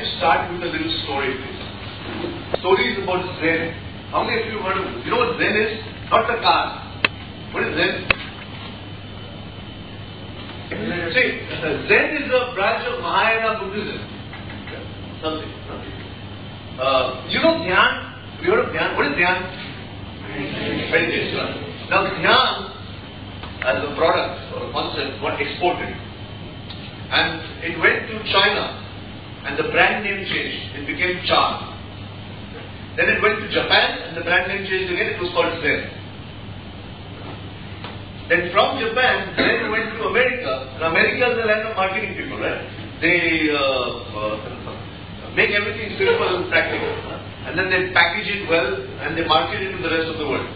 to start with a little story, please. Story is about Zen. How many of you heard of this? You know what Zen is? Not the car. What is Zen? See, Zen is a branch of Mahayana Buddhism. Something. You know Dhyan? Have you heard of Dhyan? What is Dhyan? Meditation. Now Dhyan as a product or a concept got exported. And it went to China. And the brand name changed. It became Charm. Then it went to Japan and the brand name changed again. It was called Zen. Then from Japan, Zen went to America. And America is the land of marketing people, right? They make everything simple and practical. And then they package it well and they market it to the rest of the world.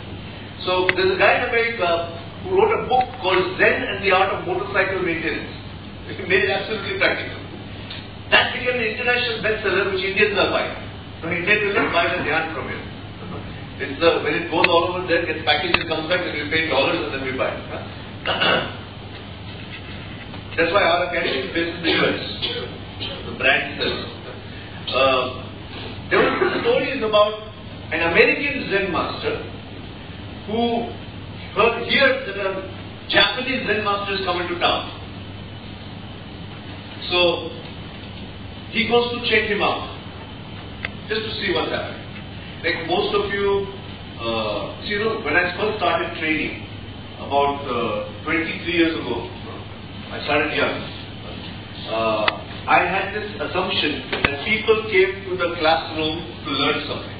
So there's a guy in America who wrote a book called Zen and the Art of Motorcycle Maintenance. He made it absolutely practical. That became an international bestseller which Indians are buying. So Indians will buy the Dhyan from him. It's when it goes all over there, gets packaged, it comes back, and we pay dollars and then we buy it. That's why our academy is based in the US. The brand sells. There was a story about an American Zen master who heard that a Japanese Zen master is coming to town. So he goes to check him out, just to see what's happening. Like most of you, when I first started training, about 23 years ago, I started young. I had this assumption that people came to the classroom to learn something.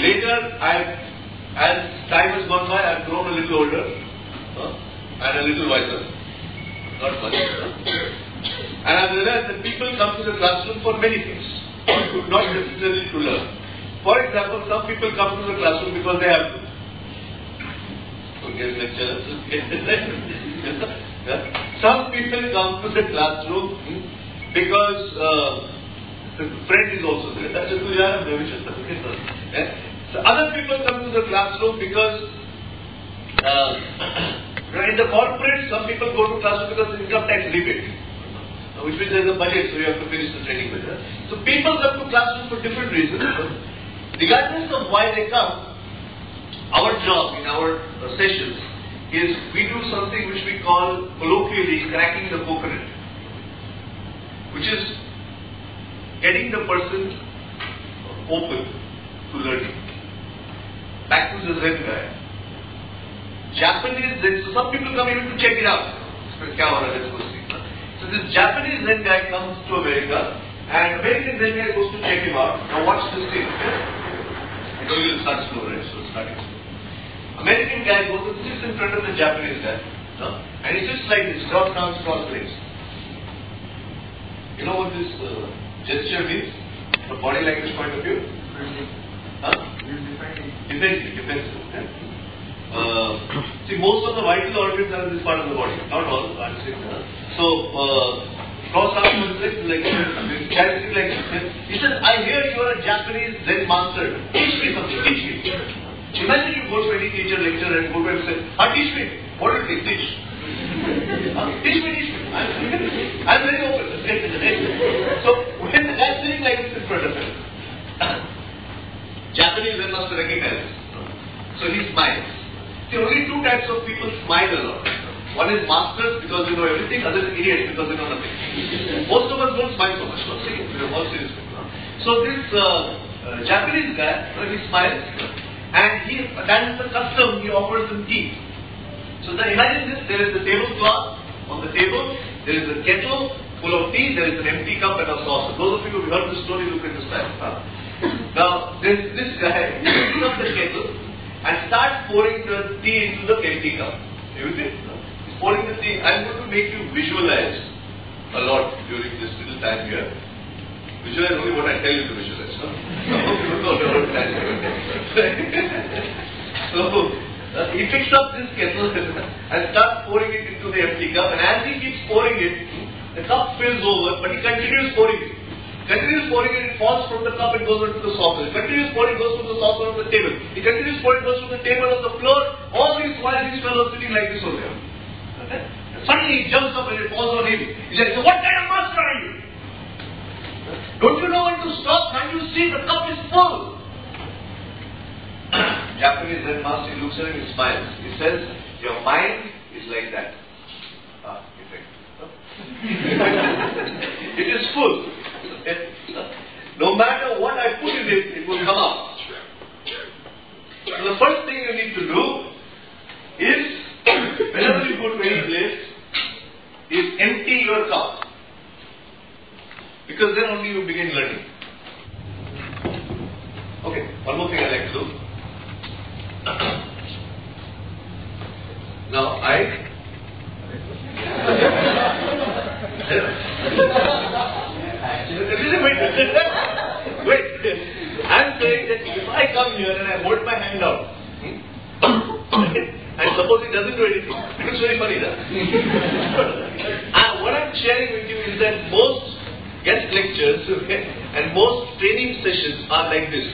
Later, as time has gone by, I've grown a little older and a little wiser. Not much. And I've realized that people come to the classroom for many things, not necessarily to learn. For example, some people come to the classroom because they have to. Give lectures. Some people come to the classroom because the friend is also there. That's a So other people come to the classroom because in the corporate, some people go to classroom because of income tax rebate. Which means there's a budget, so you have to finish the training with it. So people come to classroom for different reasons. Regardless of why they come, our job in our sessions is we do something which we call colloquially cracking the coconut, which is getting the person open to learning. Back to the Zen guy. Japanese Zen, so some people come even to check it out. So this Japanese Zen guy comes to America and American Zen guy goes to check him out. Now watch this thing. I know you'll start slow, right? So starting slow. American guy goes and sits in front of the Japanese guy. And he sits like this, cross arms, cross legs. You know what this gesture means? From body language point of view? Defensive. See, most of the vital organs are in this part of the body, not all. So, cross arms like this, like he says, I hear you are a Japanese Zen master. Teach me something, teach me. Imagine you go to any teacher, lecturer and go to him and say, teach me. What do you think? Teach. Teach me. I'm very open. So, when the guy is sitting like this in front of him, Japanese Zen master recognizes. So he smiles. See, only two types of people smile a lot. One is masters because they know everything, other is idiots because they know nothing. Most of us don't smile so much. We're all serious people. So this Japanese guy, he smiles and that is the custom, he offers them tea. So imagine this, there is a tablecloth on the table, there is a kettle full of tea, there is an empty cup and a saucer. Those of you who heard the story, look at this time. Now, there's this guy, he picks up the kettle and starts pouring the tea into the empty cup. You with it? He's pouring the tea. I'm going to make you visualize a lot during this little time here. Visualize only what I tell you to visualize. Some people don't know what time So, he picks up this kettle and starts pouring it into the empty cup, and as he keeps pouring it, the cup spills over, but he continues pouring it. It falls from the cup and goes onto the saucer. Continuous pouring goes from the saucer on the table. He continues pouring goes from the table on the floor. All these while these fellows sitting like this over there. Okay? Suddenly he jumps up and it falls on him. He says, what kind of master are you? Don't you know when to stop? Can't you see the cup is full? Japanese Zen master, he looks at him, he smiles. He says, your mind is like that. Effect. It is full. No matter what I put in it, it will come out. So the first thing you need to do is, whenever you go to any place, is empty your cup. Because then only you begin learning. Okay, one more thing I like to do. Now wait, I'm saying that if I come here and I hold my hand out, and suppose it doesn't do anything, it looks very funny, and what I'm sharing with you is that most guest lectures and most training sessions are like this,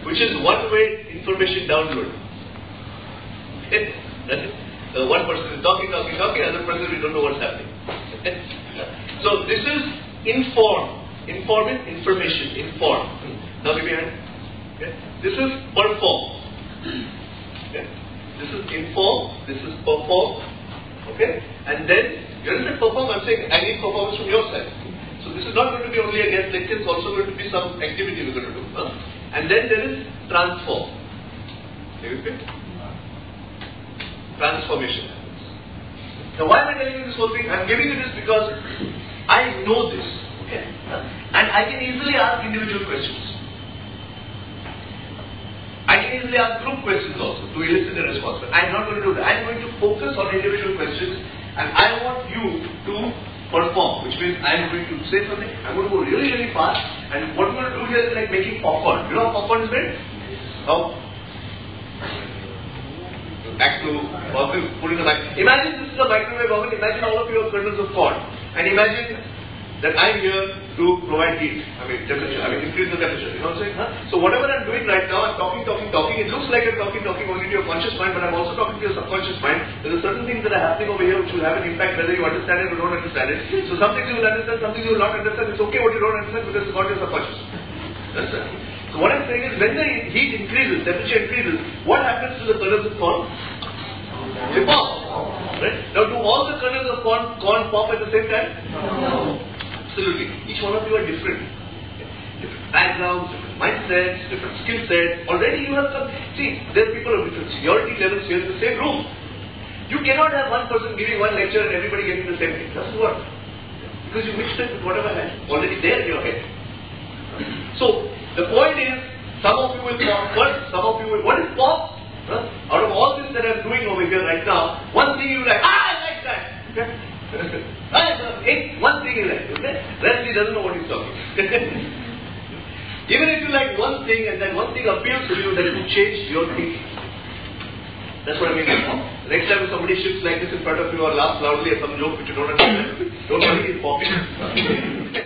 which is one-way information download. One person is talking, other person we don't know what's happening. So this is inform. Inform is information. Inform. Now give me a hand. This is perform. This is inform. This is perform. Okay. And then you understand perform. I'm saying I need performance from your side. So this is not going to be only a guest lecture. It's also going to be some activity we're going to do. And then there is transform. Transformation. Now why am I telling you this whole thing? I'm giving you this because I know this. Okay? And I can easily ask individual questions. I can easily ask group questions also to elicit a response. But I'm not going to do that. I'm going to focus on individual questions and I want you to perform, which means I'm going to say something, I'm going to go really, really fast, and what we're going to do here is like making popcorn. You know how popcorn is made? How? Back to putting the mic. Imagine this is a microwave oven. Imagine all of you are kernels of corn. And imagine that I'm here to provide heat. Temperature. Increase the temperature. You know what I'm saying? So whatever I'm doing right now, I'm talking. It looks like I'm talking only to your conscious mind, but I'm also talking to your subconscious mind. There's certain things that are happening over here which will have an impact whether you understand it or don't understand it. So some things you will understand, some things you will not understand. It's okay what you don't understand because it's not your subconscious. Understand? So what I'm saying is when the heat increases, temperature increases, what happens to the kernels of corn? They pop. Right? Now do all the kernels of corn pop at the same time? No. Absolutely. Each one of you are different. Different backgrounds, different mindsets, different skill sets. Already you have some. See, there are people of different seniority levels here in the same room. You cannot have one person giving one lecture and everybody getting the same thing. It doesn't work. Because you mixed it with whatever has already there in your head. So, the point is, some of you will pop first, some of you will. What is pop? Out of all this that I'm doing over here right now, one thing you like, I like that. One thing you like, okay? Rest he doesn't know what he's talking. Even if you like one thing and that one thing appeals to you, then it will change your thinking. That's what I mean. Next time if somebody shifts like this in front of you or laughs loudly at some joke which you don't understand, don't worry, he's popping.